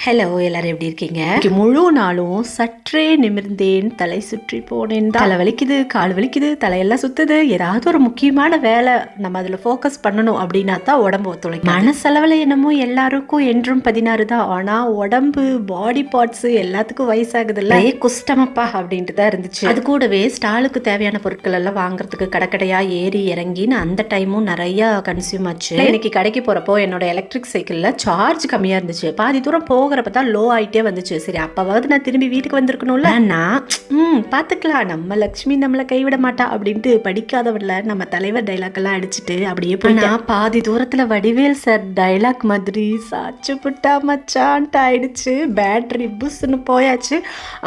Hello, எல்லாரும் எப்படி இருக்கீங்க? முழு நாளும் சற்றே நிமிர்ந்தேன், தலை சுற்றி போனேன். தலை வலிக்குது, கால் வலிக்குது, தலையெல்லாம் சுத்துது. ஏதாவது ஒரு முக்கியமான வேலை நம்ம அதில் ஃபோக்கஸ் பண்ணணும் அப்படின்னா தான் உடம்பு ஒத்துழைக்கும். மனசளவில் என்னமோ எல்லாருக்கும் என்றும் 16 தான். ஆனால் உடம்பு, பாடி பார்ட்ஸ் எல்லாத்துக்கும் வயசாகுது இல்லை, குஷ்டமப்பா அப்படின்ட்டு தான் இருந்துச்சு. அது கூடவே ஸ்டாலுக்கு தேவையான பொருட்கள் எல்லாம் வாங்குறதுக்கு கடைக்கடையா ஏறி இறங்கின்னு அந்த டைமும் நிறைய கன்சியூம் ஆச்சு. இன்னைக்கு கடைக்கு போறப்போ என்னோட எலக்ட்ரிக் சைக்கிளில் சார்ஜ் கம்மியாக இருந்துச்சு. பாதி தூரம் போகிறப்ப தான் லோ ஆகிட்டே வந்துச்சு. சரி, அப்போவாவது நான் திரும்பி வீட்டுக்கு வந்திருக்கணும்ல. நான் பார்த்துக்கலாம், நம்ம லக்ஷ்மி நம்மளை கைவிட மாட்டா அப்படின்ட்டு படிக்காதவன்ல நம்ம தலைவர் டைலாக் எல்லாம் அடிச்சுட்டு அப்படியே போனா பாதி தூரத்தில் வடிவேல் சார் டைலாக் மாதிரி சாச்சு புட்டா மச்சான்ட்டு ஆயிடுச்சு. பேட்டரி புஷ்ன்னு போயாச்சு.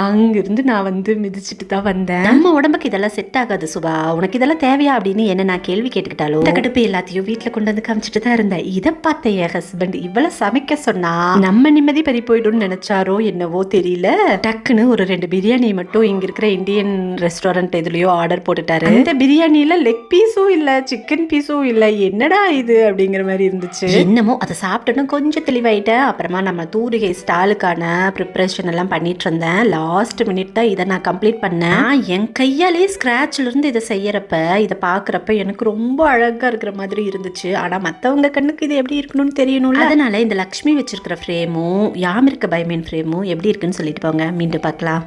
அங்கிருந்து நான் வந்து மிதிச்சுட்டு தான் வந்தேன். நம்ம உடம்புக்கு இதெல்லாம் செட் ஆகாது சுபா, உனக்கு இதெல்லாம் தேவையா அப்படின்னு என்ன நான் கேள்வி கேட்டுக்கிட்டாலும் இந்த கடுப்பு எல்லாத்தையும் வீட்டில் கொண்டு வந்து காமிச்சிட்டு தான் இருந்தேன். இதை பார்த்த என் ஹஸ்பண்ட் இவ்வளவு சமைக்க சொன்னா நம்ம நிம்மதி பறி போயிடும்னு நினைச்சாரோ என்னவோ தெரியல. டக்குன்னு ஒரு 2 பிரியாணி மட்டும் இங்க இருக்கிற இந்தியன் ரெஸ்டாரண்ட் எதுலயோ ஆர்டர் போட்டுட்டாரு. இந்த பிரியாணியில லெக் பீஸும் இல்ல, சிக்கன் பீஸும் இல்ல, என்னடா இது அப்படிங்கிற மாதிரி இருந்துச்சு. என்னமோ அதை சாப்பிட்டோன்னு கொஞ்சம் தெளிவாயிட்டேன். அப்புறமா நம்ம தூரிகை ஸ்டாலுக்கான ப்ரிப்பரேஷன் எல்லாம் பண்ணிட்டு இருந்தேன். லாஸ்ட் மினிட் தான் இதை நான் கம்ப்ளீட் பண்ணேன். என் கையாலே ஸ்கிராட்ச்ல இருந்து இதை செய்யறப்ப, இதை பாக்குறப்ப எனக்கு ரொம்ப அழகா இருக்கிற மாதிரி இருந்துச்சு. ஆனா மத்தவங்க கண்ணுக்கு இது எப்படி இருக்கணும்னு தெரியணும்ல. அதனால இந்த லக்ஷ்மி வச்சிருக்கிற ஃப்ரேமும் யாமிருக்க பயமேன் ஃப்ரேமும் எப்படி இருக்குன்னு சொல்லிட்டு போங்க. மீண்டும் பார்க்கலாம்.